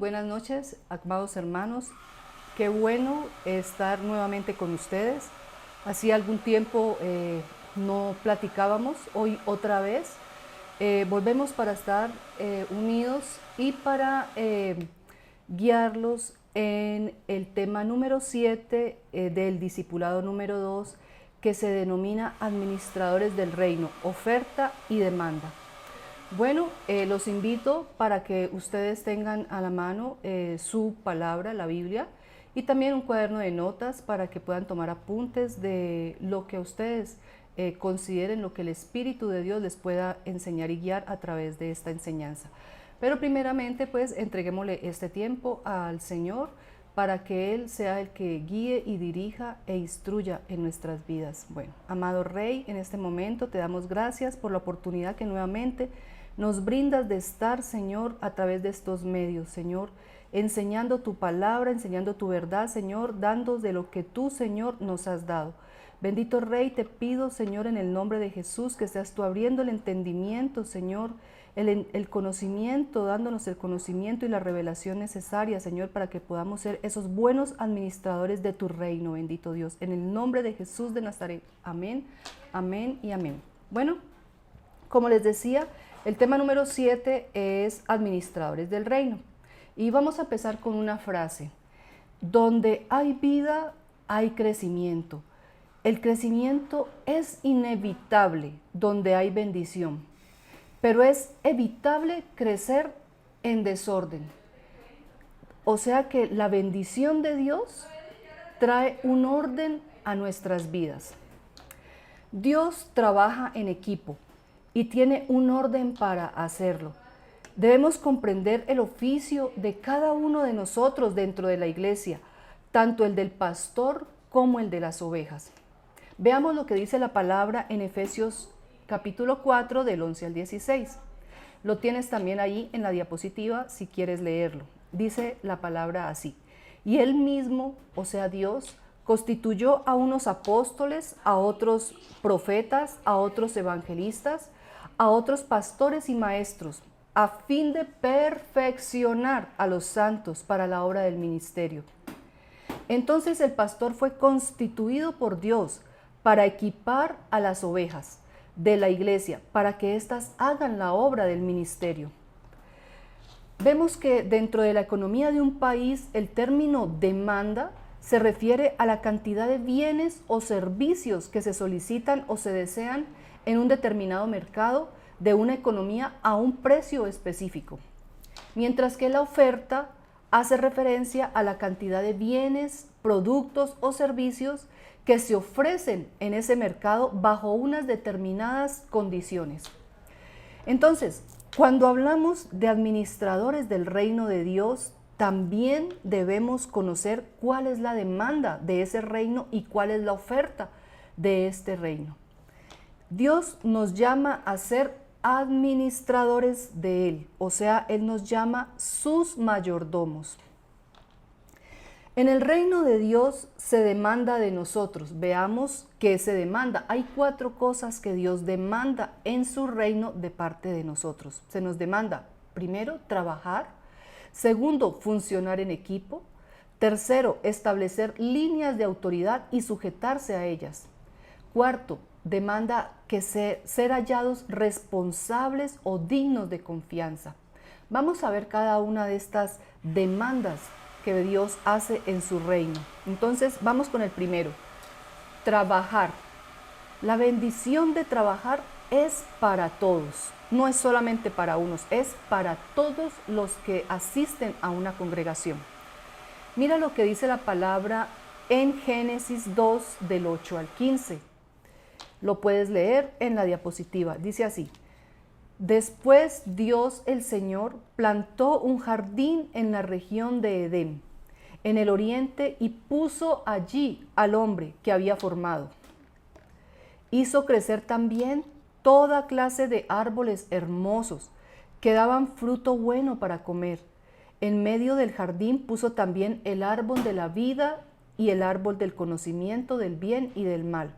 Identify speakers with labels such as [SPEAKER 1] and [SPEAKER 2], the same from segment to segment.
[SPEAKER 1] buenas noches, amados hermanos. Qué bueno estar nuevamente con ustedes. Hacía algún tiempo no platicábamos, hoy otra vez. Volvemos para estar unidos y para guiarlos en el tema número 7 del discipulado número 2, que se denomina Administradores del Reino, oferta y demanda. Bueno, los invito para que ustedes tengan a la mano su palabra, la Biblia, y también un cuaderno de notas para que puedan tomar apuntes de lo que ustedes consideren, lo que el Espíritu de Dios les pueda enseñar y guiar a través de esta enseñanza. Pero primeramente, pues, entreguémosle este tiempo al Señor para que Él sea el que guíe y dirija e instruya en nuestras vidas. Bueno, amado Rey, en este momento te damos gracias por la oportunidad que nuevamente nos brindas de estar, Señor, a través de estos medios, Señor, enseñando tu palabra, enseñando tu verdad, Señor, dando de lo que tú, Señor, nos has dado. Bendito Rey, te pido, Señor, en el nombre de Jesús, que seas tú abriendo el entendimiento, Señor, el conocimiento, dándonos el conocimiento y la revelación necesaria, Señor, para que podamos ser esos buenos administradores de tu reino, bendito Dios. En el nombre de Jesús de Nazaret. Amén, amén y amén. Bueno, como les decía, el tema número 7 es administradores del reino. Y vamos a empezar con una frase. Donde hay vida, hay crecimiento. El crecimiento es inevitable donde hay bendición, pero es evitable crecer en desorden. O sea que la bendición de Dios trae un orden a nuestras vidas. Dios trabaja en equipo y tiene un orden para hacerlo. Debemos comprender el oficio de cada uno de nosotros dentro de la iglesia, tanto el del pastor como el de las ovejas. Veamos lo que dice la palabra en Efesios capítulo 4 del 11 al 16. Lo tienes también ahí en la diapositiva si quieres leerlo. Dice la palabra así: y Él mismo, o sea Dios, constituyó a unos apóstoles, a otros profetas, a otros evangelistas, a otros pastores y maestros, a fin de perfeccionar a los santos para la obra del ministerio. Entonces el pastor fue constituido por Dios para equipar a las ovejas de la iglesia, para que éstas hagan la obra del ministerio. Vemos que dentro de la economía de un país, el término demanda se refiere a la cantidad de bienes o servicios que se solicitan o se desean en un determinado mercado de una economía a un precio específico, mientras que la oferta hace referencia a la cantidad de bienes, productos o servicios que se ofrecen en ese mercado bajo unas determinadas condiciones. Entonces, cuando hablamos de administradores del reino de Dios, también debemos conocer cuál es la demanda de ese reino y cuál es la oferta de este reino. Dios nos llama a ser administradores de Él, o sea, Él nos llama sus mayordomos. En el reino de Dios se demanda de nosotros. Veamos qué se demanda. Hay 4 cosas que Dios demanda en su reino de parte de nosotros. Se nos demanda, primero, trabajar. Segundo, funcionar en equipo. Tercero, establecer líneas de autoridad y sujetarse a ellas. Cuarto, demanda que ser hallados responsables o dignos de confianza. Vamos a ver cada una de estas demandas que Dios hace en su reino. Entonces, vamos con el primero. Trabajar. La bendición de trabajar es para todos. No es solamente para unos, es para todos los que asisten a una congregación. Mira lo que dice la palabra en Génesis 2, del 8 al 15. Lo puedes leer en la diapositiva. Dice así: después Dios el Señor plantó un jardín en la región de Edén, en el oriente, y puso allí al hombre que había formado. Hizo crecer también toda clase de árboles hermosos que daban fruto bueno para comer. En medio del jardín puso también el árbol de la vida y el árbol del conocimiento del bien y del mal.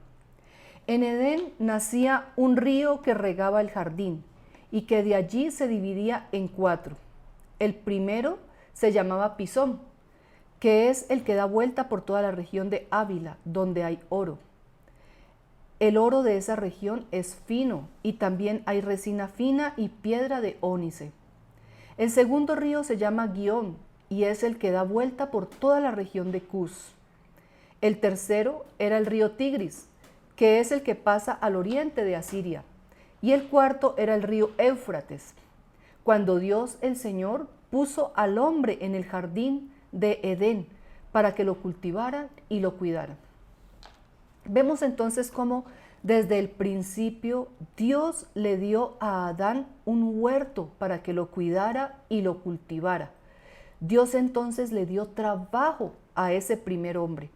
[SPEAKER 1] En Edén nacía un río que regaba el jardín y que de allí se dividía en 4. El primero se llamaba Pisón, que es el que da vuelta por toda la región de Ávila, donde hay oro. El oro de esa región es fino y también hay resina fina y piedra de ónice. El segundo río se llama Gihón y es el que da vuelta por toda la región de Cus. El tercero era el río Tigris, que es el que pasa al oriente de Asiria. Y el cuarto era el río Éufrates, cuando Dios el Señor puso al hombre en el jardín de Edén para que lo cultivara y lo cuidara. Vemos entonces cómo desde el principio Dios le dio a Adán un huerto para que lo cuidara y lo cultivara. Dios entonces le dio trabajo a ese primer hombre.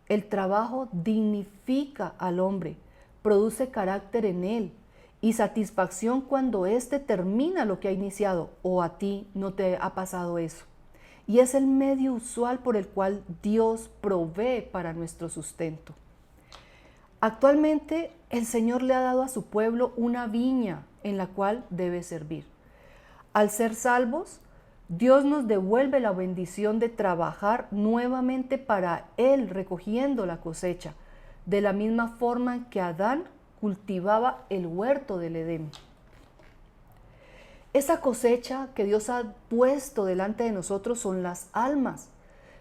[SPEAKER 1] El trabajo dignifica al hombre, produce carácter en él y satisfacción cuando éste termina lo que ha iniciado, o a ti no te ha pasado eso. Y es el medio usual por el cual Dios provee para nuestro sustento. Actualmente el Señor le ha dado a su pueblo una viña en la cual debe servir. Al ser salvos, Dios nos devuelve la bendición de trabajar nuevamente para Él, recogiendo la cosecha, de la misma forma que Adán cultivaba el huerto del Edén. Esa cosecha que Dios ha puesto delante de nosotros son las almas.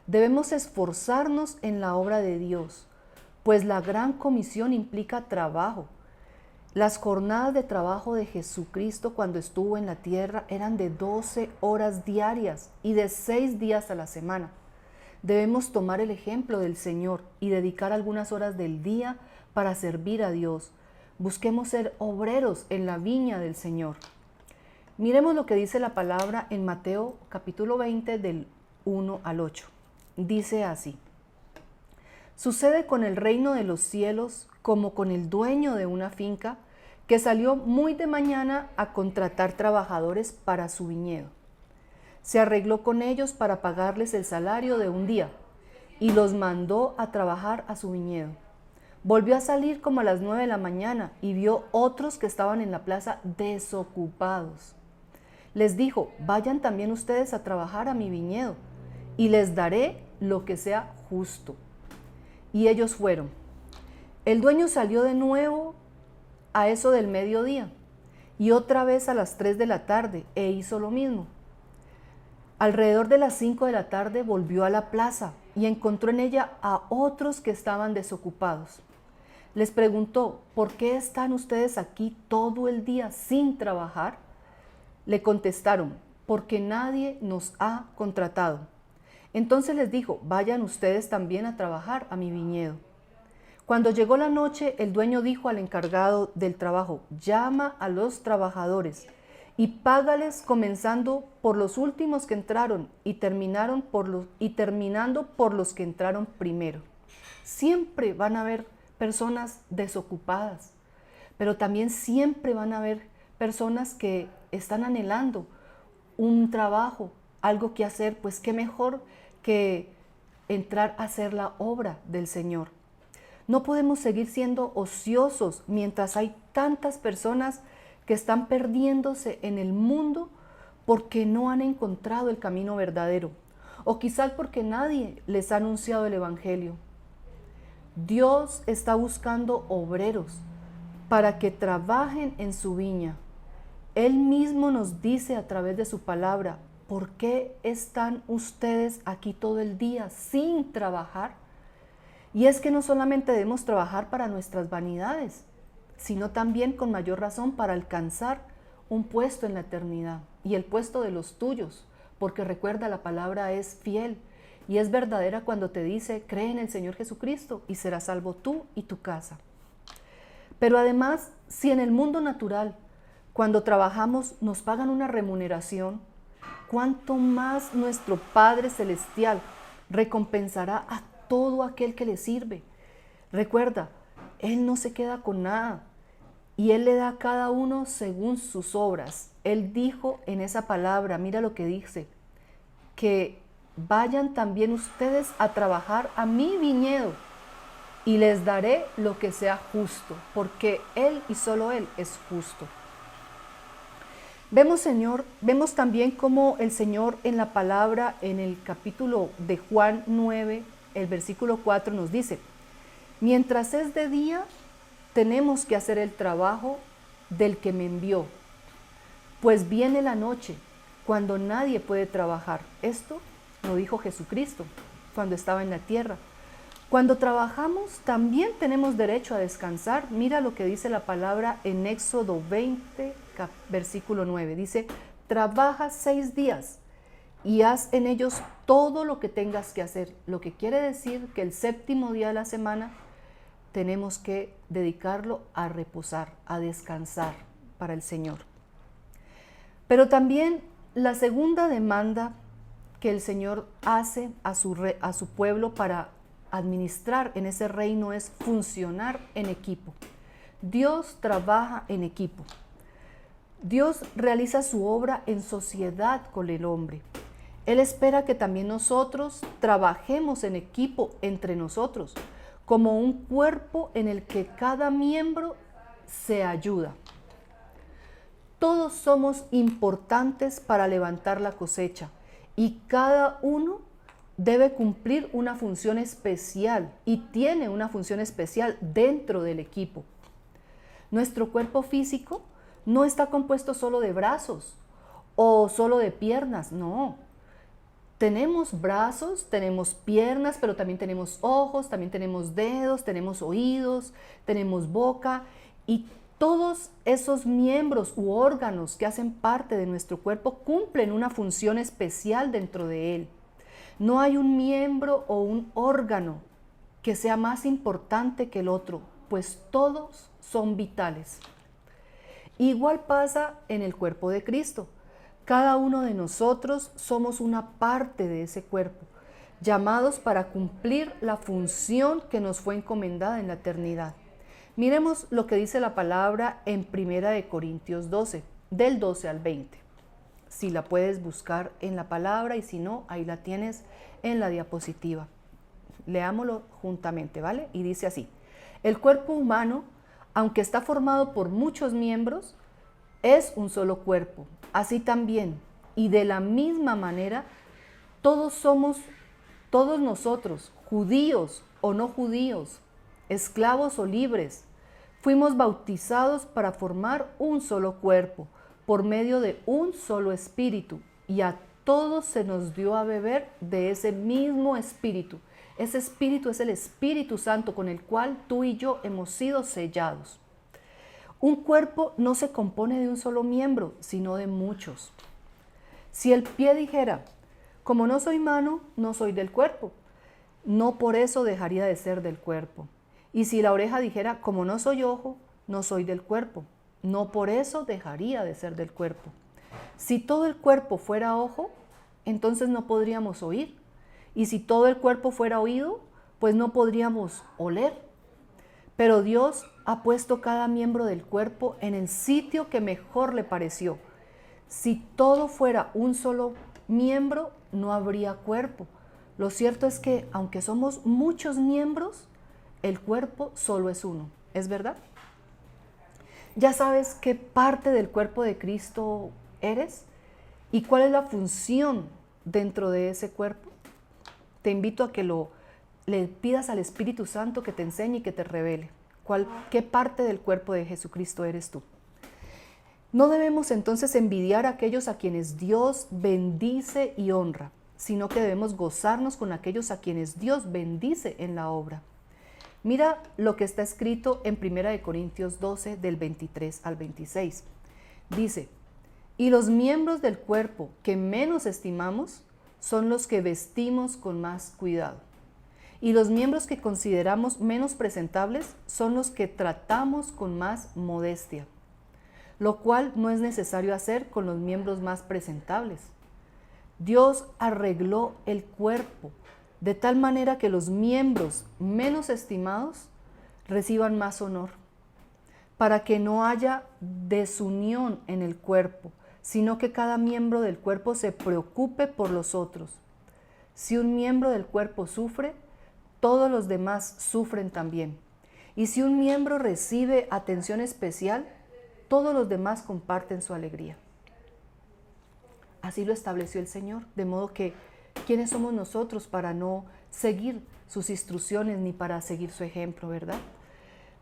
[SPEAKER 1] Debemos esforzarnos en la obra de Dios, pues la gran comisión implica trabajo. Las jornadas de trabajo de Jesucristo cuando estuvo en la tierra eran de 12 horas diarias y de 6 días a la semana. Debemos tomar el ejemplo del Señor y dedicar algunas horas del día para servir a Dios. Busquemos ser obreros en la viña del Señor. Miremos lo que dice la palabra en Mateo capítulo 20 del 1 al 8. Dice así: Sucede con el reino de los cielos como con el dueño de una finca que salió muy de mañana a contratar trabajadores para su viñedo. Se arregló con ellos para pagarles el salario de un día y los mandó a trabajar a su viñedo. Volvió a salir como a las 9 de la mañana y vio otros que estaban en la plaza desocupados. Les dijo: vayan también ustedes a trabajar a mi viñedo y les daré lo que sea justo. Y ellos fueron. El dueño salió de nuevo a eso del mediodía y otra vez a las 3 de la tarde e hizo lo mismo. Alrededor de las 5 de la tarde volvió a la plaza y encontró en ella a otros que estaban desocupados. Les preguntó: ¿por qué están ustedes aquí todo el día sin trabajar? Le contestaron: porque nadie nos ha contratado. Entonces les dijo: vayan ustedes también a trabajar a mi viñedo. Cuando llegó la noche, el dueño dijo al encargado del trabajo: llama a los trabajadores y págales comenzando por los últimos que entraron y terminando por los que entraron primero. Siempre van a haber personas desocupadas, pero también siempre van a haber personas que están anhelando un trabajo, algo que hacer. Pues qué mejor que entrar a hacer la obra del Señor. No podemos seguir siendo ociosos mientras hay tantas personas que están perdiéndose en el mundo porque no han encontrado el camino verdadero, o quizás porque nadie les ha anunciado el Evangelio. Dios está buscando obreros para que trabajen en su viña. Él mismo nos dice a través de su palabra: ¿por qué están ustedes aquí todo el día sin trabajar? Y es que no solamente debemos trabajar para nuestras vanidades, sino también con mayor razón para alcanzar un puesto en la eternidad y el puesto de los tuyos, porque recuerda, la palabra es fiel y es verdadera cuando te dice: cree en el Señor Jesucristo y serás salvo tú y tu casa. Pero además, si en el mundo natural, cuando trabajamos, nos pagan una remuneración, ¿cuánto más nuestro Padre Celestial recompensará a todo aquel que le sirve? Recuerda, Él no se queda con nada y Él le da a cada uno según sus obras. Él dijo en esa palabra, mira lo que dice, que vayan también ustedes a trabajar a mi viñedo y les daré lo que sea justo, porque Él y solo Él es justo. Vemos también cómo el Señor en la palabra, en el capítulo de Juan 9, el versículo 4 nos dice: mientras es de día, tenemos que hacer el trabajo del que me envió, pues viene la noche, cuando nadie puede trabajar. Esto lo dijo Jesucristo cuando estaba en la tierra. Cuando trabajamos, también tenemos derecho a descansar. Mira lo que dice la palabra en Éxodo 20, versículo 9. Dice: trabaja 6 días y haz en ellos todo lo que tengas que hacer. Lo que quiere decir que el séptimo día de la semana tenemos que dedicarlo a reposar, a descansar para el Señor. Pero también la segunda demanda que el Señor hace a su pueblo para administrar en ese reino es funcionar en equipo. Dios trabaja en equipo. Dios realiza su obra en sociedad con el hombre. Él espera que también nosotros trabajemos en equipo entre nosotros, como un cuerpo en el que cada miembro se ayuda. Todos somos importantes para levantar la cosecha y cada uno debe cumplir una función especial y tiene una función especial dentro del equipo. Nuestro cuerpo físico no está compuesto solo de brazos o solo de piernas, no. Tenemos brazos, tenemos piernas, pero también tenemos ojos, también tenemos dedos, tenemos oídos, tenemos boca, y todos esos miembros u órganos que hacen parte de nuestro cuerpo cumplen una función especial dentro de él. No hay un miembro o un órgano que sea más importante que el otro, pues todos son vitales. Igual pasa en el cuerpo de Cristo. Cada uno de nosotros somos una parte de ese cuerpo, llamados para cumplir la función que nos fue encomendada en la eternidad. Miremos lo que dice la palabra en 1 Corintios 12, del 12 al 20. Si la puedes buscar en la palabra, y si no, ahí la tienes en la diapositiva. Leámoslo juntamente, ¿vale? Y dice así: el cuerpo humano, aunque está formado por muchos miembros, es un solo cuerpo. Así también, y de la misma manera, todos nosotros, judíos o no judíos, esclavos o libres, fuimos bautizados para formar un solo cuerpo, por medio de un solo espíritu, y a todos se nos dio a beber de ese mismo espíritu. Ese espíritu es el Espíritu Santo con el cual tú y yo hemos sido sellados. Un cuerpo no se compone de un solo miembro, sino de muchos. Si el pie dijera: como no soy mano, no soy del cuerpo, no por eso dejaría de ser del cuerpo. Y si la oreja dijera: como no soy ojo, no soy del cuerpo, no por eso dejaría de ser del cuerpo. Si todo el cuerpo fuera ojo, entonces no podríamos oír. Y si todo el cuerpo fuera oído, pues no podríamos oler. Pero Dios ha puesto cada miembro del cuerpo en el sitio que mejor le pareció. Si todo fuera un solo miembro, no habría cuerpo. Lo cierto es que, aunque somos muchos miembros, el cuerpo solo es uno. ¿Es verdad? ¿Ya sabes qué parte del cuerpo de Cristo eres? ¿Y cuál es la función dentro de ese cuerpo? Te invito a que le pidas al Espíritu Santo que te enseñe y que te revele qué parte del cuerpo de Jesucristo eres tú. No debemos entonces envidiar a aquellos a quienes Dios bendice y honra, sino que debemos gozarnos con aquellos a quienes Dios bendice en la obra. Mira lo que está escrito en 1 Corintios 12, del 23 al 26. Dice: y los miembros del cuerpo que menos estimamos son los que vestimos con más cuidado. Y los miembros que consideramos menos presentables son los que tratamos con más modestia, lo cual no es necesario hacer con los miembros más presentables. Dios arregló el cuerpo de tal manera que los miembros menos estimados reciban más honor, para que no haya desunión en el cuerpo, sino que cada miembro del cuerpo se preocupe por los otros. Si un miembro del cuerpo sufre, todos los demás sufren también. Y si un miembro recibe atención especial, todos los demás comparten su alegría. Así lo estableció el Señor, de modo que ¿quiénes somos nosotros para no seguir sus instrucciones ni para seguir su ejemplo, verdad?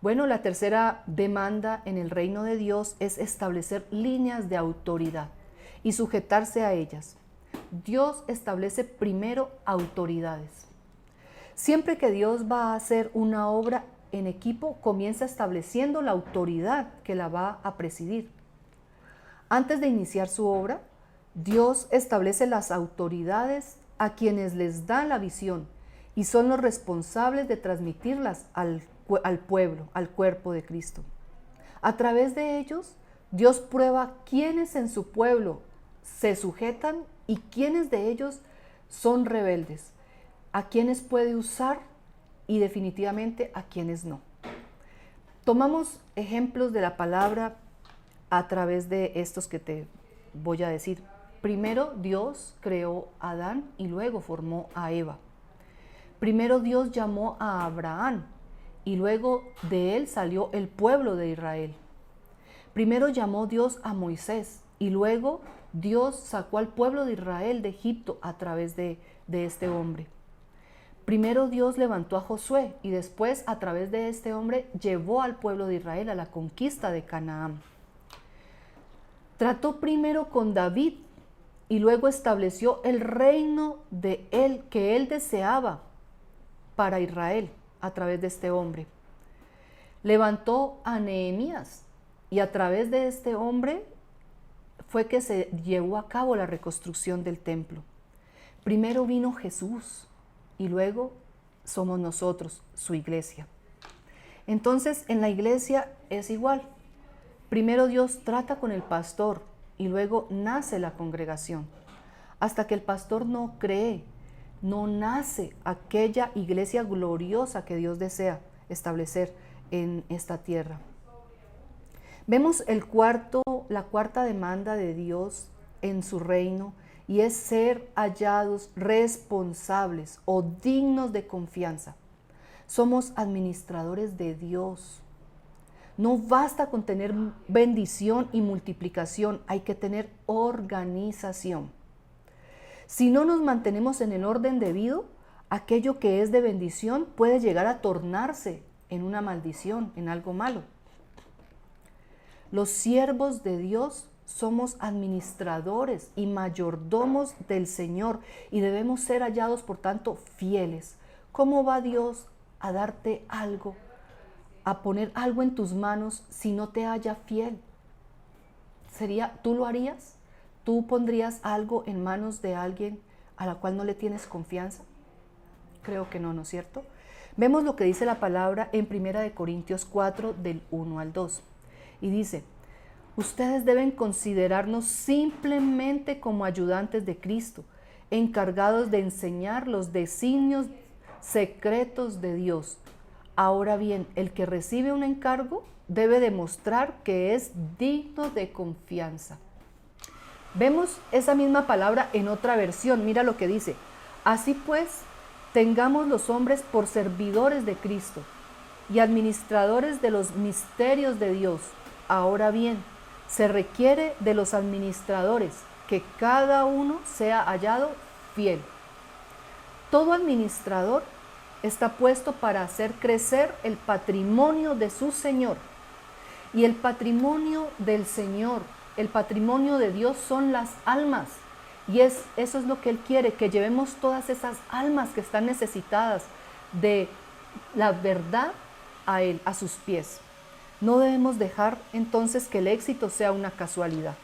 [SPEAKER 1] Bueno, la tercera demanda en el reino de Dios es establecer líneas de autoridad y sujetarse a ellas. Dios establece primero autoridades. Siempre que Dios va a hacer una obra en equipo, comienza estableciendo la autoridad que la va a presidir. Antes de iniciar su obra, Dios establece las autoridades a quienes les da la visión y son los responsables de transmitirlas al pueblo, al cuerpo de Cristo. A través de ellos, Dios prueba quiénes en su pueblo se sujetan y quiénes de ellos son rebeldes, a quienes puede usar y definitivamente a quienes no. Tomamos ejemplos de la palabra a través de estos que te voy a decir. Primero Dios creó a Adán y luego formó a Eva. Primero Dios llamó a Abraham y luego de él salió el pueblo de Israel. Primero llamó Dios a Moisés y luego Dios sacó al pueblo de Israel de Egipto a través de este hombre. Primero Dios levantó a Josué y después a través de este hombre llevó al pueblo de Israel a la conquista de Canaán. Trató primero con David y luego estableció el reino de él que él deseaba para Israel a través de este hombre. Levantó a Nehemías y a través de este hombre fue que se llevó a cabo la reconstrucción del templo. Primero vino Jesús y luego somos nosotros, su iglesia. Entonces, en la iglesia es igual. Primero Dios trata con el pastor y luego nace la congregación. Hasta que el pastor no cree, no nace aquella iglesia gloriosa que Dios desea establecer en esta tierra. Vemos la cuarta demanda de Dios en su reino y es ser hallados responsables o dignos de confianza. Somos administradores de Dios. No basta con tener bendición y multiplicación, hay que tener organización. Si no nos mantenemos en el orden debido, aquello que es de bendición puede llegar a tornarse en una maldición, en algo malo. Los siervos de Dios somos administradores y mayordomos del Señor y debemos ser hallados, por tanto, fieles. ¿Cómo va Dios a darte algo, a poner algo en tus manos si no te halla fiel? ¿Tú lo harías? ¿Tú pondrías algo en manos de alguien a la cual no le tienes confianza? Creo que no, ¿no es cierto? Vemos lo que dice la palabra en 1 Corintios 4, del 1 al 2. Y dice: ustedes deben considerarnos simplemente como ayudantes de Cristo, encargados de enseñar los designios secretos de Dios. Ahora bien, el que recibe un encargo debe demostrar que es digno de confianza. Vemos esa misma palabra en otra versión. Mira lo que dice: así pues, tengamos los hombres por servidores de Cristo y administradores de los misterios de Dios. Ahora bien, se requiere de los administradores que cada uno sea hallado fiel. Todo administrador está puesto para hacer crecer el patrimonio de su Señor. Y el patrimonio del Señor, el patrimonio de Dios son las almas. Y eso es lo que Él quiere, que llevemos todas esas almas que están necesitadas de la verdad a Él, a sus pies. No debemos dejar entonces que el éxito sea una casualidad.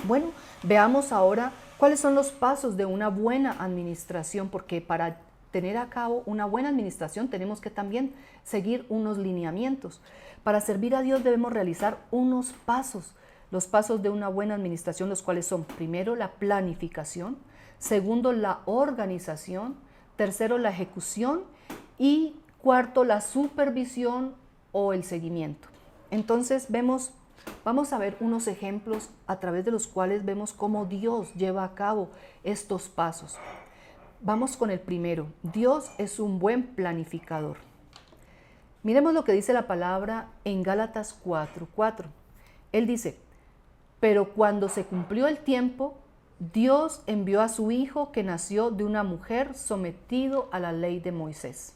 [SPEAKER 1] Bueno, veamos ahora cuáles son los pasos de una buena administración, porque para tener a cabo una buena administración tenemos que también seguir unos lineamientos. Para servir a Dios debemos realizar unos pasos. Los pasos de una buena administración, los cuales son: primero, la planificación; segundo, la organización; tercero, la ejecución; y cuarto, la supervisión o el seguimiento. Entonces vamos a ver unos ejemplos a través de los cuales vemos cómo Dios lleva a cabo estos pasos. Vamos con el primero. Dios es un buen planificador. Miremos lo que dice la palabra en Gálatas 4:4. Él dice: pero cuando se cumplió el tiempo, Dios envió a su Hijo que nació de una mujer sometido a la ley de Moisés.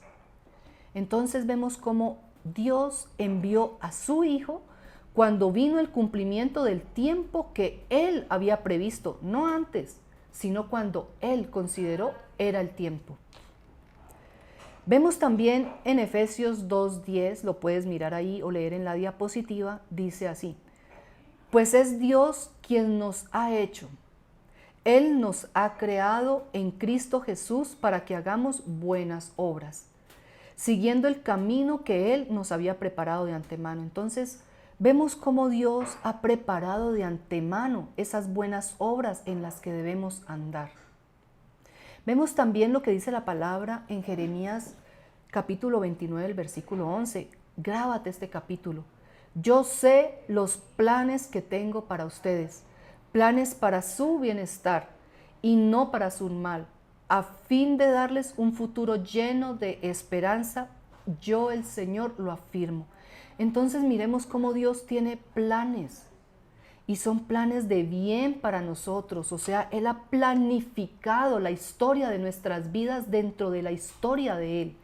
[SPEAKER 1] Entonces vemos cómo Dios envió a su Hijo cuando vino el cumplimiento del tiempo que Él había previsto, no antes, sino cuando Él consideró era el tiempo. Vemos también en Efesios 2:10, lo puedes mirar ahí o leer en la diapositiva, dice así: pues es Dios quien nos ha hecho. Él nos ha creado en Cristo Jesús para que hagamos buenas obras, siguiendo el camino que Él nos había preparado de antemano. Entonces, vemos cómo Dios ha preparado de antemano esas buenas obras en las que debemos andar. Vemos también lo que dice la palabra en Jeremías capítulo 29, el versículo 11. Grábate este capítulo. Yo sé los planes que tengo para ustedes, planes para su bienestar y no para su mal, a fin de darles un futuro lleno de esperanza. Yo, el Señor, lo afirmo. Entonces miremos cómo Dios tiene planes y son planes de bien para nosotros. O sea, Él ha planificado la historia de nuestras vidas dentro de la historia de Él.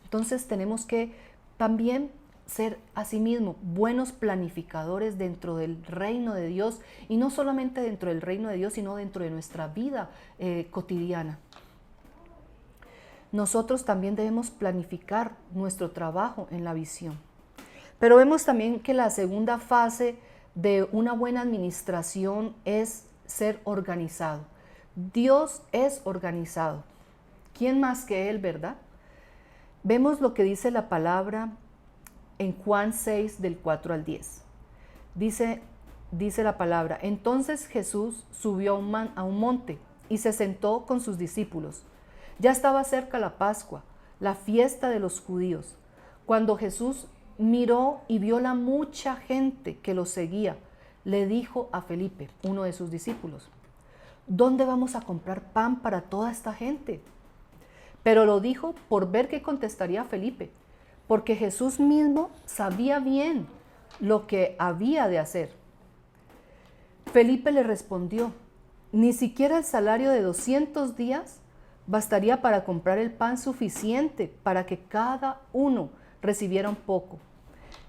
[SPEAKER 1] Entonces tenemos que también ser asimismo buenos planificadores dentro del reino de Dios, y no solamente dentro del reino de Dios, sino dentro de nuestra vida cotidiana. Nosotros también debemos planificar nuestro trabajo en la visión. Pero vemos también que la segunda fase de una buena administración es ser organizado. Dios es organizado. ¿Quién más que Él, verdad? Vemos lo que dice la palabra en Juan 6, del 4 al 10. Dice la palabra: entonces Jesús subió a un monte y se sentó con sus discípulos. Ya estaba cerca la Pascua, la fiesta de los judíos. Cuando Jesús miró y vio la mucha gente que lo seguía, le dijo a Felipe, uno de sus discípulos: ¿dónde vamos a comprar pan para toda esta gente? Pero lo dijo por ver qué contestaría Felipe, porque Jesús mismo sabía bien lo que había de hacer. Felipe le respondió: ni siquiera el salario de 200 días bastaría para comprar el pan suficiente para que cada uno recibiera un poco.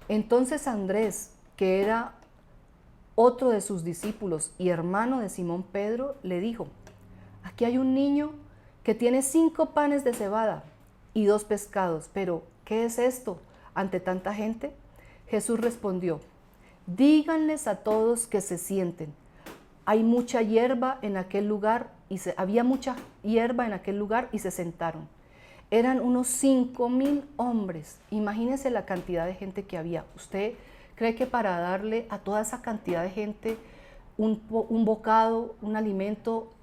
[SPEAKER 1] Entonces Andrés, que era otro de sus discípulos y hermano de Simón Pedro, le dijo: aquí hay un niño que tiene 5 panes de cebada y 2 pescados, pero ¿qué es esto ante tanta gente? Jesús respondió: díganles a todos que se sienten. Hay mucha hierba en aquel lugar había mucha hierba en aquel lugar y se sentaron. Eran unos 5,000 hombres. Imagínense la cantidad de gente que había. ¿Usted cree que para darle a toda esa cantidad de gente un bocado, un alimento,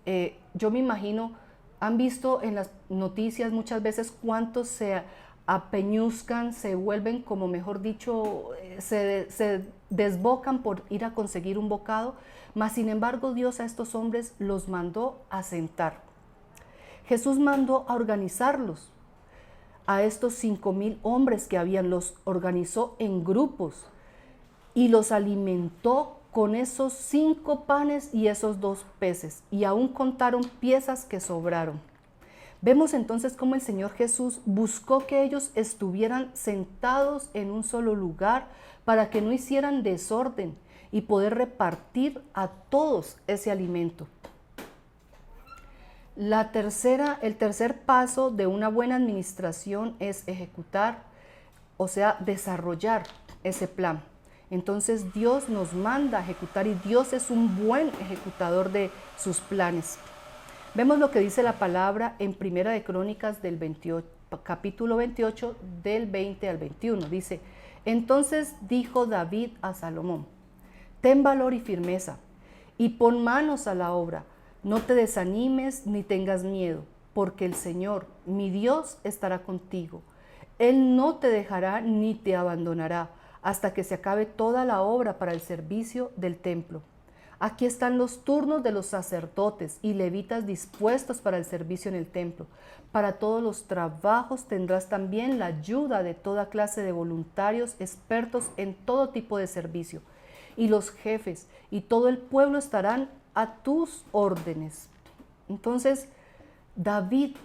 [SPEAKER 1] yo me imagino, han visto en las noticias muchas veces cuántos se apeñuzcan, se vuelven, como mejor dicho, se desbocan por ir a conseguir un bocado? Mas sin embargo Dios a estos hombres los mandó a sentar. Jesús mandó a organizarlos. A estos 5,000 hombres que habían, los organizó en grupos y los alimentó con esos 5 panes y esos 2 peces, y aún contaron piezas que sobraron. Vemos entonces cómo el Señor Jesús buscó que ellos estuvieran sentados en un solo lugar para que no hicieran desorden y poder repartir a todos ese alimento. El tercer paso de una buena administración es ejecutar, o sea, desarrollar ese plan. Entonces Dios nos manda a ejecutar, y Dios es un buen ejecutador de sus planes. Vemos lo que dice la palabra en Primera de Crónicas del capítulo 28, del 20 al 21. Dice: entonces dijo David a Salomón: ten valor y firmeza, y pon manos a la obra. No te desanimes ni tengas miedo, porque el Señor, mi Dios, estará contigo. Él no te dejará ni te abandonará hasta que se acabe toda la obra para el servicio del templo. Aquí están los turnos de los sacerdotes y levitas dispuestos para el servicio en el templo. Para todos los trabajos tendrás también la ayuda de toda clase de voluntarios expertos en todo tipo de servicio. Y los jefes y todo el pueblo estarán a tus órdenes. Entonces, David,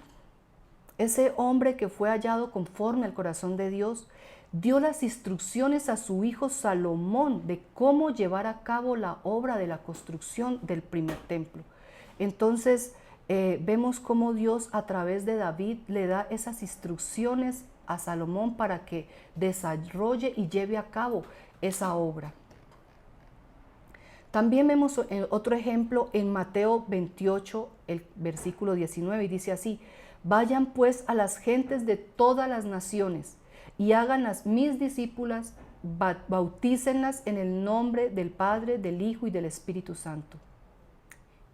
[SPEAKER 1] ese hombre que fue hallado conforme al corazón de Dios, dio las instrucciones a su hijo Salomón de cómo llevar a cabo la obra de la construcción del primer templo. Entonces, vemos cómo Dios a través de David le da esas instrucciones a Salomón para que desarrolle y lleve a cabo esa obra. También vemos otro ejemplo en Mateo 28, el versículo 19, y dice así: vayan pues a las gentes de todas las naciones y háganlas mis discípulas, bautícenlas en el nombre del Padre, del Hijo y del Espíritu Santo.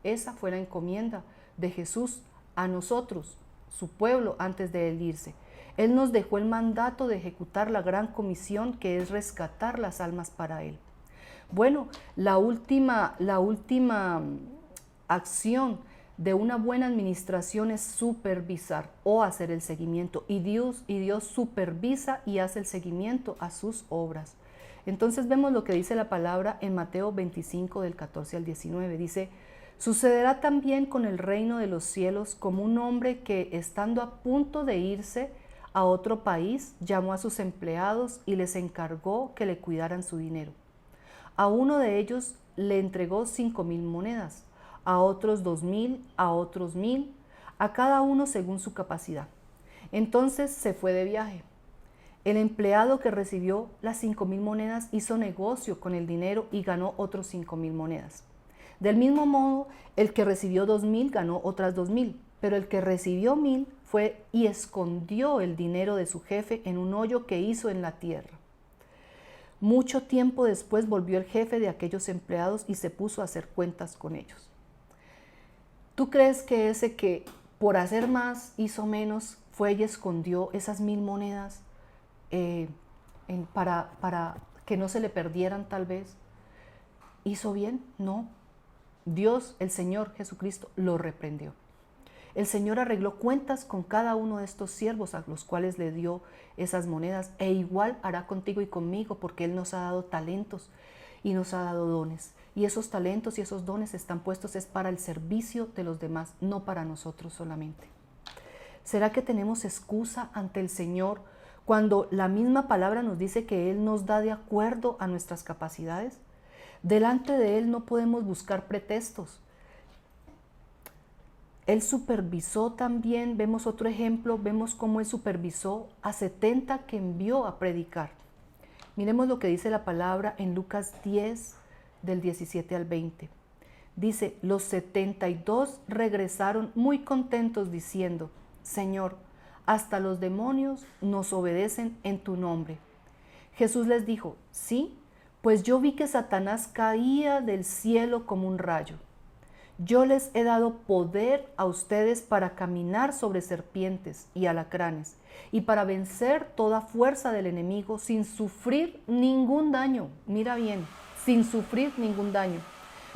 [SPEAKER 1] Esa fue la encomienda de Jesús a nosotros, su pueblo, antes de él irse. Él nos dejó el mandato de ejecutar la gran comisión, que es rescatar las almas para él. Bueno, la última acción de una buena administración es supervisar o hacer el seguimiento. Y Dios supervisa y hace el seguimiento a sus obras. Entonces vemos lo que dice la palabra en Mateo 25, del 14 al 19. Dice: sucederá también con el reino de los cielos como un hombre que, estando a punto de irse a otro país, llamó a sus empleados y les encargó que le cuidaran su dinero. A uno de ellos le entregó 5,000 monedas, a otros 2,000, a otros 1,000, a cada uno según su capacidad. Entonces se fue de viaje. El empleado que recibió las 5,000 monedas hizo negocio con el dinero y ganó otros 5,000 monedas. Del mismo modo, el que recibió 2,000 ganó otras 2,000, pero el que recibió 1,000 fue y escondió el dinero de su jefe en un hoyo que hizo en la tierra. Mucho tiempo después volvió el jefe de aquellos empleados y se puso a hacer cuentas con ellos. ¿Tú crees que ese que por hacer más hizo menos fue y escondió esas 1,000 monedas para que no se le perdieran tal vez? ¿Hizo bien? No. Dios, el Señor Jesucristo, lo reprendió. El Señor arregló cuentas con cada uno de estos siervos a los cuales le dio esas monedas, e igual hará contigo y conmigo, porque Él nos ha dado talentos y nos ha dado dones. Y esos talentos y esos dones están puestos es para el servicio de los demás, no para nosotros solamente. ¿Será que tenemos excusa ante el Señor cuando la misma palabra nos dice que Él nos da de acuerdo a nuestras capacidades? Delante de Él no podemos buscar pretextos. Él supervisó también, vemos otro ejemplo, vemos cómo Él supervisó a 70 que envió a predicar. Miremos lo que dice la palabra en Lucas 10, del 17 al 20. Dice: los 72 regresaron muy contentos diciendo: Señor, hasta los demonios nos obedecen en tu nombre. Jesús les dijo: sí, pues yo vi que Satanás caía del cielo como un rayo. Yo les he dado poder a ustedes para caminar sobre serpientes y alacranes y para vencer toda fuerza del enemigo sin sufrir ningún daño. Mira bien, sin sufrir ningún daño.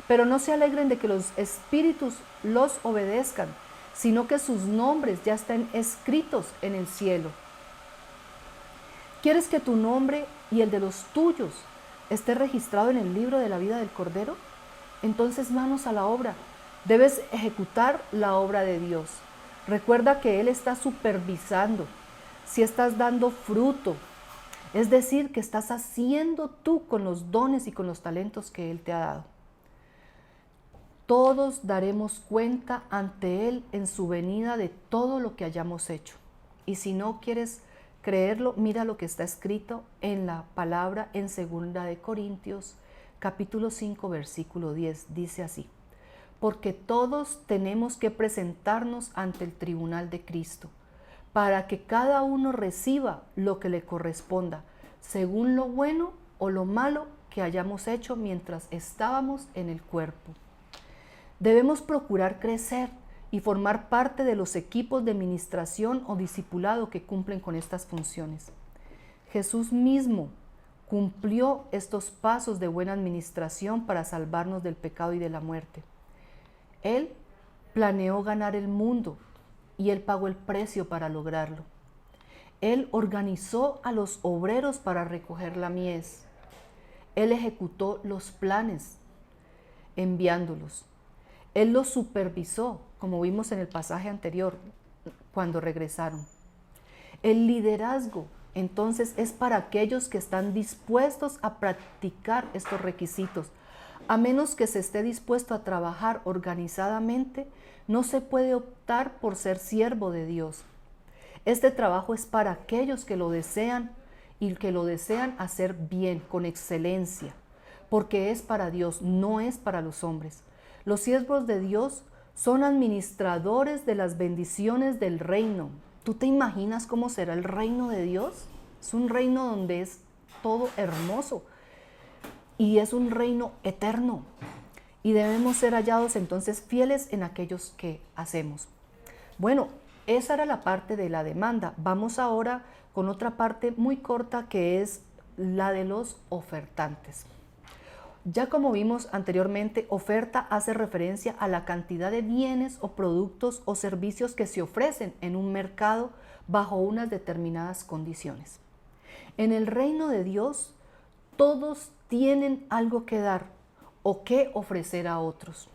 [SPEAKER 1] Pero no se alegren de que los espíritus los obedezcan, sino que sus nombres ya están escritos en el cielo. ¿Quieres que tu nombre y el de los tuyos esté registrado en el libro de la vida del Cordero? Entonces manos a la obra. Debes ejecutar la obra de Dios. Recuerda que Él está supervisando si estás dando fruto, es decir, que estás haciendo tú con los dones y con los talentos que Él te ha dado. Todos daremos cuenta ante Él en su venida de todo lo que hayamos hecho. Y si no quieres creerlo, mira lo que está escrito en la palabra en 2 de Corintios, capítulo 5, versículo 10. Dice así: porque todos tenemos que presentarnos ante el tribunal de Cristo, para que cada uno reciba lo que le corresponda, según lo bueno o lo malo que hayamos hecho mientras estábamos en el cuerpo. Debemos procurar crecer y formar parte de los equipos de ministración o discipulado que cumplen con estas funciones. Jesús mismo cumplió estos pasos de buena administración para salvarnos del pecado y de la muerte. Él planeó ganar el mundo y Él pagó el precio para lograrlo. Él organizó a los obreros para recoger la mies. Él ejecutó los planes enviándolos. Él los supervisó, como vimos en el pasaje anterior, cuando regresaron. El liderazgo, entonces, es para aquellos que están dispuestos a practicar estos requisitos. A menos que se esté dispuesto a trabajar organizadamente, no se puede optar por ser siervo de Dios. Este trabajo es para aquellos que lo desean y que lo desean hacer bien, con excelencia, porque es para Dios, no es para los hombres. Los siervos de Dios son administradores de las bendiciones del reino. ¿Tú te imaginas cómo será el reino de Dios? Es un reino donde es todo hermoso y es un reino eterno. Y debemos ser hallados entonces fieles en aquellos que hacemos. Bueno, esa era la parte de la demanda. Vamos ahora con otra parte muy corta que es la de los ofertantes. Ya como vimos anteriormente, oferta hace referencia a la cantidad de bienes o productos o servicios que se ofrecen en un mercado bajo unas determinadas condiciones. En el reino de Dios, todos tienen algo que dar o que ofrecer a otros.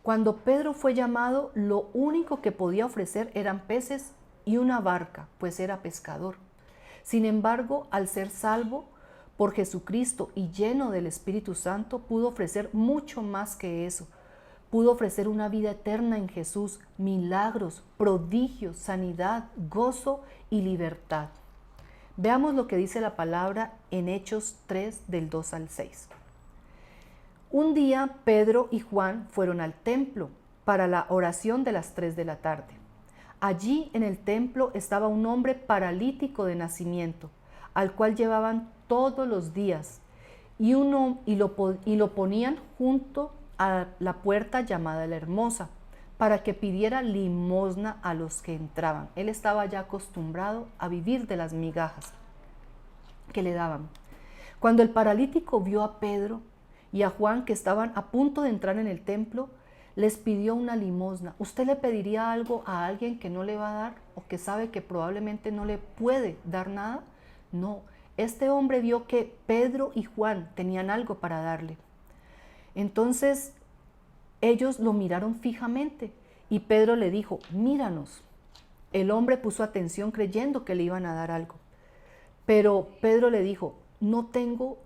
[SPEAKER 1] Cuando Pedro fue llamado, lo único que podía ofrecer eran peces y una barca, pues era pescador. Sin embargo, al ser salvo por Jesucristo y lleno del Espíritu Santo, pudo ofrecer mucho más que eso. Pudo ofrecer una vida eterna en Jesús, milagros, prodigios, sanidad, gozo y libertad. Veamos lo que dice la palabra en Hechos 3, del 2 al 6. Un día Pedro y Juan fueron al templo para la oración de las 3 de la tarde. Allí en el templo estaba un hombre paralítico de nacimiento, al cual llevaban todos los días, y lo ponían junto a la puerta llamada la Hermosa, para que pidiera limosna a los que entraban. Él estaba ya acostumbrado a vivir de las migajas que le daban. Cuando el paralítico vio a Pedro y a Juan que estaban a punto de entrar en el templo, les pidió una limosna. ¿Usted le pediría algo a alguien que no le va a dar o que sabe que probablemente no le puede dar nada? No, este hombre vio que Pedro y Juan tenían algo para darle. Entonces ellos lo miraron fijamente y Pedro le dijo, míranos. El hombre puso atención creyendo que le iban a dar algo. Pero Pedro le dijo, no tengo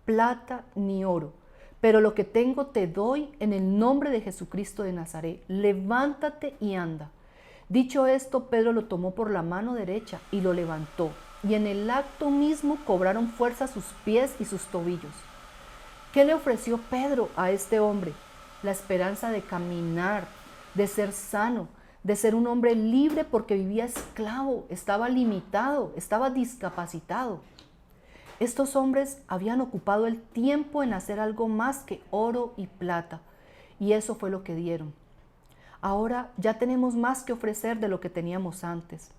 [SPEAKER 1] plata ni oro, pero lo que tengo te doy en el nombre de Jesucristo de Nazaret. Levántate y anda. Dicho esto, Pedro lo tomó por la mano derecha y lo levantó. Y en el acto mismo cobraron fuerza sus pies y sus tobillos. ¿Qué le ofreció Pedro a este hombre? La esperanza de caminar, de ser sano, de ser un hombre libre porque vivía esclavo, estaba limitado, estaba discapacitado. Estos hombres habían ocupado el tiempo en hacer algo más que oro y plata, y eso fue lo que dieron. Ahora ya tenemos más que ofrecer de lo que teníamos antes.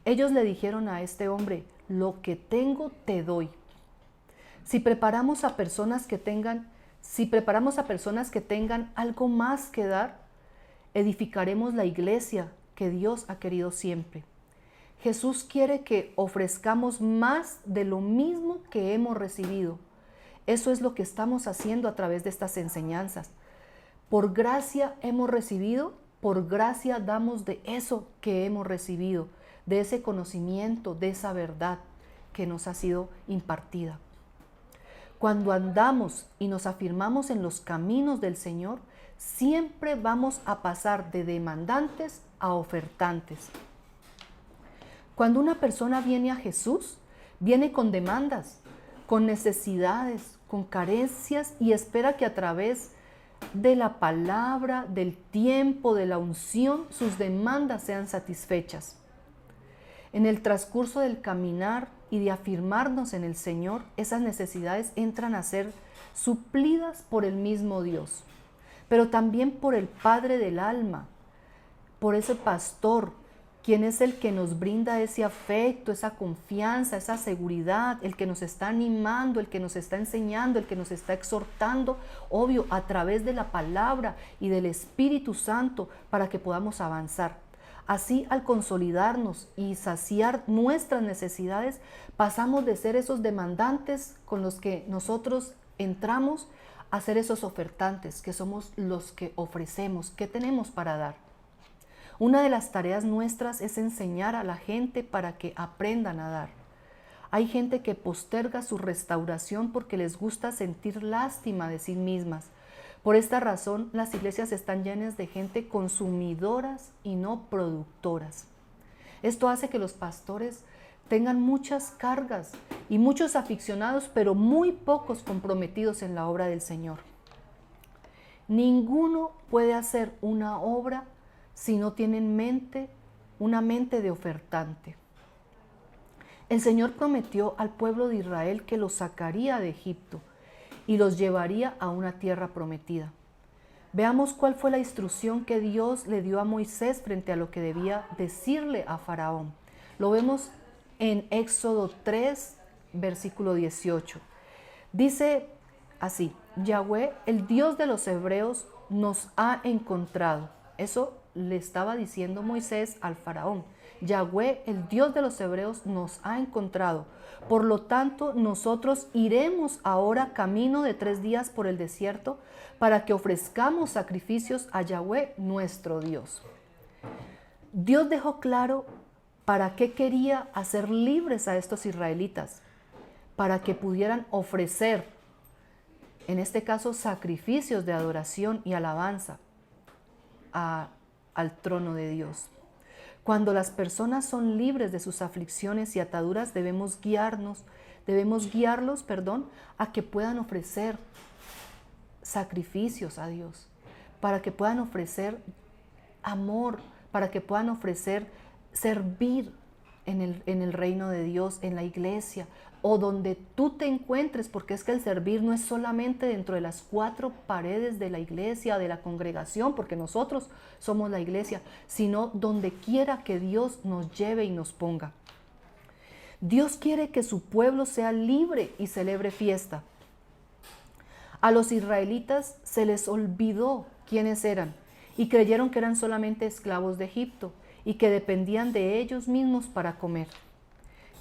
[SPEAKER 1] Ellos le dijeron a este hombre, lo que tengo te doy. Si preparamos a personas que tengan algo más que dar, edificaremos la iglesia que Dios ha querido siempre. Jesús quiere que ofrezcamos más de lo mismo que hemos recibido. Eso es lo que estamos haciendo a través de estas enseñanzas. Por gracia hemos recibido, por gracia damos de eso que hemos recibido, de ese conocimiento, de esa verdad que nos ha sido impartida. Cuando andamos y nos afirmamos en los caminos del Señor, siempre vamos a pasar de demandantes a ofertantes. Cuando una persona viene a Jesús, viene con demandas, con necesidades, con carencias y espera que a través de la palabra, del tiempo, de la unción, sus demandas sean satisfechas. En el transcurso del caminar y de afirmarnos en el Señor, esas necesidades entran a ser suplidas por el mismo Dios, pero también por el Padre del alma, por ese pastor, quien es el que nos brinda ese afecto, esa confianza, esa seguridad, el que nos está animando, el que nos está enseñando, el que nos está exhortando, obvio, a través de la palabra y del Espíritu Santo para que podamos avanzar. Así, al consolidarnos y saciar nuestras necesidades, pasamos de ser esos demandantes con los que nosotros entramos a ser esos ofertantes, que somos los que ofrecemos, ¿qué tenemos para dar? Una de las tareas nuestras es enseñar a la gente para que aprendan a dar. Hay gente que posterga su restauración porque les gusta sentir lástima de sí mismas. Por esta razón, las iglesias están llenas de gente consumidoras y no productoras. Esto hace que los pastores tengan muchas cargas y muchos aficionados, pero muy pocos comprometidos en la obra del Señor. Ninguno puede hacer una obra si no tiene en mente una mente de ofertante. El Señor prometió al pueblo de Israel que los sacaría de Egipto y los llevaría a una tierra prometida. Veamos cuál fue la instrucción que Dios le dio a Moisés frente a lo que debía decirle a Faraón. Lo vemos en Éxodo 3, versículo 18. Dice así: Yahweh, el Dios de los hebreos, nos ha encontrado. Eso le estaba diciendo Moisés al Faraón. Yahweh, el Dios de los hebreos, nos ha encontrado. Por lo tanto, nosotros iremos ahora camino de 3 días por el desierto para que ofrezcamos sacrificios a Yahweh, nuestro Dios. Dios dejó claro para qué quería hacer libres a estos israelitas, para que pudieran ofrecer, en este caso, sacrificios de adoración y alabanza al trono de Dios. Cuando las personas son libres de sus aflicciones y ataduras, debemos guiarlos, a que puedan ofrecer sacrificios a Dios, para que puedan ofrecer amor, para que puedan ofrecer servir en el reino de Dios, en la iglesia, o donde tú te encuentres, porque es que el servir no es solamente dentro de las 4 paredes de la iglesia, de la congregación, porque nosotros somos la iglesia, sino donde quiera que Dios nos lleve y nos ponga. Dios quiere que su pueblo sea libre y celebre fiesta. A los israelitas se les olvidó quiénes eran y creyeron que eran solamente esclavos de Egipto y que dependían de ellos mismos para comer.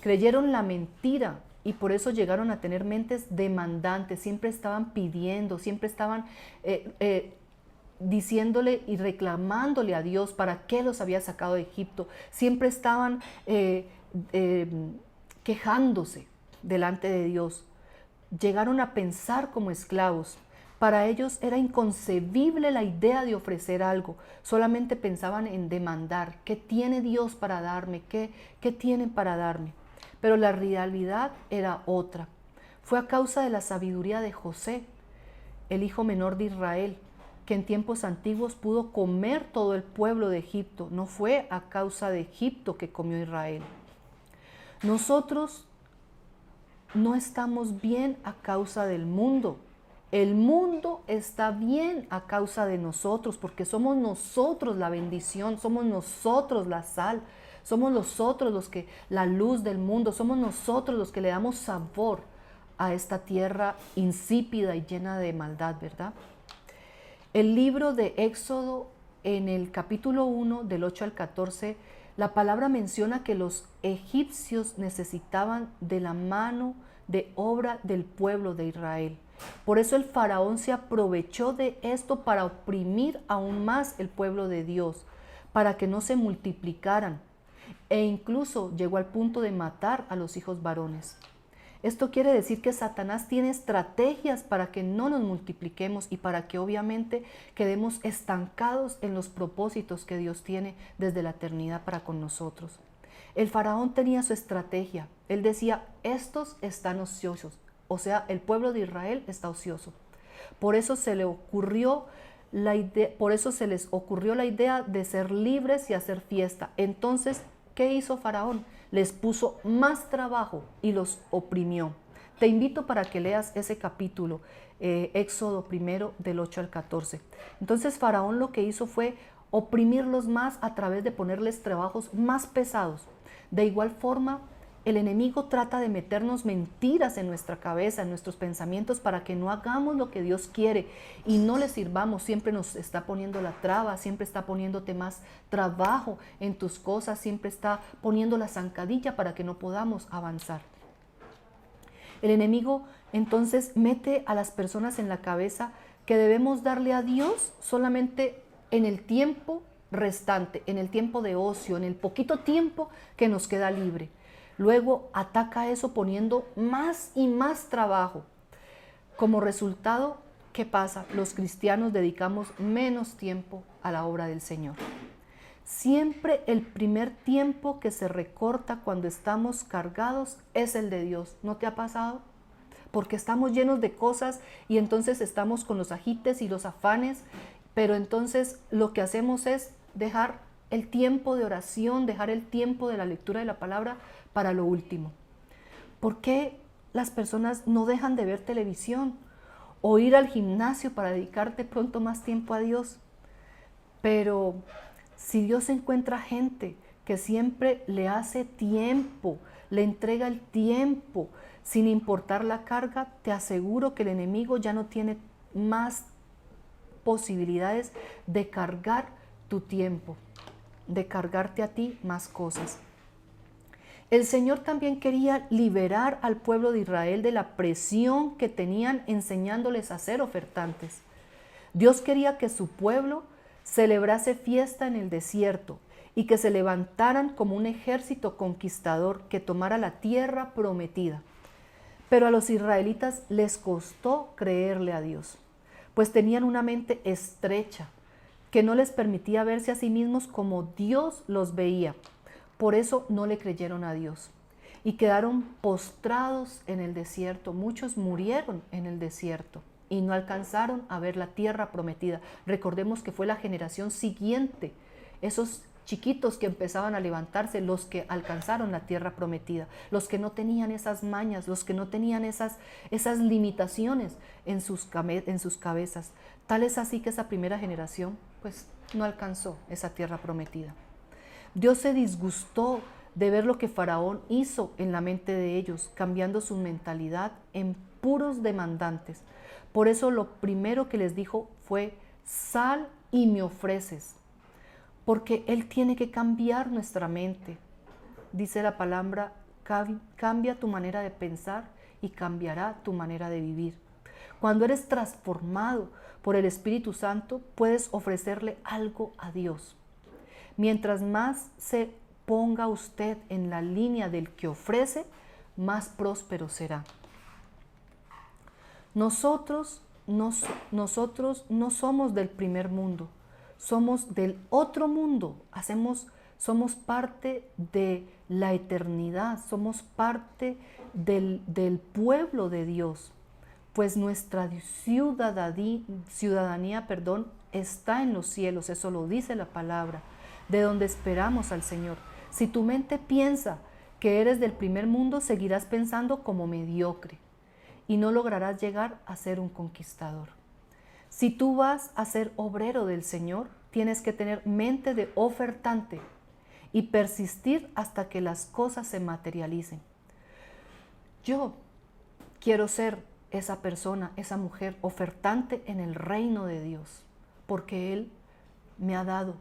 [SPEAKER 1] Creyeron la mentira y por eso llegaron a tener mentes demandantes. Siempre estaban pidiendo, siempre estaban diciéndole y reclamándole a Dios para qué los había sacado de Egipto. Siempre estaban quejándose delante de Dios. Llegaron a pensar como esclavos. Para ellos era inconcebible la idea de ofrecer algo. Solamente pensaban en demandar. ¿Qué tiene Dios para darme? ¿Qué tienen para darme? Pero la realidad era otra. Fue a causa de la sabiduría de José, el hijo menor de Israel, que en tiempos antiguos pudo comer todo el pueblo de Egipto. No fue a causa de Egipto que comió Israel. Nosotros no estamos bien a causa del mundo. El mundo está bien a causa de nosotros, porque somos nosotros la bendición, somos nosotros la sal, somos nosotros la luz del mundo, somos nosotros los que le damos sabor a esta tierra insípida y llena de maldad, ¿verdad? El libro de Éxodo, en el capítulo 1, del 8 al 14, la palabra menciona que los egipcios necesitaban de la mano de obra del pueblo de Israel. Por eso el faraón se aprovechó de esto para oprimir aún más el pueblo de Dios, para que no se multiplicaran, e incluso llegó al punto de matar a los hijos varones. Esto quiere decir que Satanás tiene estrategias para que no nos multipliquemos y para que obviamente quedemos estancados en los propósitos que Dios tiene desde la eternidad para con nosotros. El faraón tenía su estrategia. Él decía, estos están ociosos. O sea, el pueblo de Israel está ocioso. Por eso se les ocurrió la idea de ser libres y hacer fiesta. Entonces, ¿qué hizo Faraón? Les puso más trabajo y los oprimió. Te invito para que leas ese capítulo, Éxodo 1, del 8 al 14. Entonces Faraón lo que hizo fue oprimirlos más a través de ponerles trabajos más pesados. De igual forma, el enemigo trata de meternos mentiras en nuestra cabeza, en nuestros pensamientos, para que no hagamos lo que Dios quiere y no le sirvamos. Siempre nos está poniendo la traba, siempre está poniéndote más trabajo en tus cosas, siempre está poniendo la zancadilla para que no podamos avanzar. El enemigo entonces mete a las personas en la cabeza que debemos darle a Dios solamente en el tiempo restante, en el tiempo de ocio, en el poquito tiempo que nos queda libre. Luego ataca eso poniendo más y más trabajo. Como resultado, ¿qué pasa? Los cristianos dedicamos menos tiempo a la obra del Señor. Siempre el primer tiempo que se recorta cuando estamos cargados es el de Dios. ¿No te ha pasado? Porque estamos llenos de cosas y entonces estamos con los ajites y los afanes, pero entonces lo que hacemos es dejar el tiempo de oración, dejar el tiempo de la lectura de la palabra para lo último. ¿Por qué las personas no dejan de ver televisión o ir al gimnasio para dedicar de pronto más tiempo a Dios? Pero si Dios encuentra gente que siempre le hace tiempo, le entrega el tiempo, sin importar la carga, te aseguro que el enemigo ya no tiene más posibilidades de cargar tu tiempo, de cargarte a ti más cosas. El Señor también quería liberar al pueblo de Israel de la presión que tenían enseñándoles a ser ofertantes. Dios quería que su pueblo celebrase fiesta en el desierto y que se levantaran como un ejército conquistador que tomara la tierra prometida. Pero a los israelitas les costó creerle a Dios, pues tenían una mente estrecha que no les permitía verse a sí mismos como Dios los veía. Por eso no le creyeron a Dios y quedaron postrados en el desierto. Muchos murieron en el desierto y no alcanzaron a ver la tierra prometida. Recordemos que fue la generación siguiente, esos chiquitos que empezaban a levantarse, los que alcanzaron la tierra prometida, los que no tenían esas mañas, los que no tenían esas limitaciones en sus cabezas. Tal es así que esa primera generación pues no alcanzó esa tierra prometida. Dios se disgustó de ver lo que Faraón hizo en la mente de ellos, cambiando su mentalidad en puros demandantes. Por eso lo primero que les dijo fue: sal y me ofreces. Porque Él tiene que cambiar nuestra mente. Dice la palabra, cambia tu manera de pensar y cambiará tu manera de vivir. Cuando eres transformado por el Espíritu Santo, puedes ofrecerle algo a Dios. Mientras más se ponga usted en la línea del que ofrece, más próspero será. Nosotros no somos del primer mundo, somos del otro mundo, somos parte de la eternidad, somos parte del pueblo de Dios, pues nuestra ciudadanía, está en los cielos, eso lo dice la palabra, de donde esperamos al Señor. Si tu mente piensa que eres del primer mundo, seguirás pensando como mediocre y no lograrás llegar a ser un conquistador. Si tú vas a ser obrero del Señor, tienes que tener mente de ofertante y persistir hasta que las cosas se materialicen. Yo quiero ser esa persona, esa mujer ofertante en el reino de Dios, porque Él me ha dado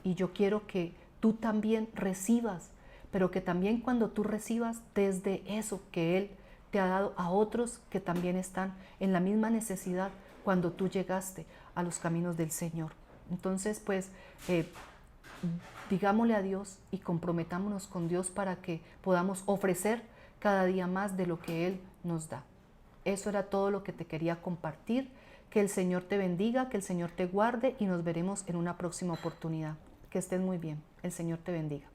[SPEAKER 1] y yo quiero que tú también recibas, pero que también cuando tú recibas desde eso que Él te ha dado a otros que también están en la misma necesidad cuando tú llegaste a los caminos del Señor. Entonces, pues, digámosle a Dios y comprometámonos con Dios para que podamos ofrecer cada día más de lo que Él nos da. Eso era todo lo que te quería compartir. Que el Señor te bendiga, que el Señor te guarde y nos veremos en una próxima oportunidad. Que estés muy bien. El Señor te bendiga.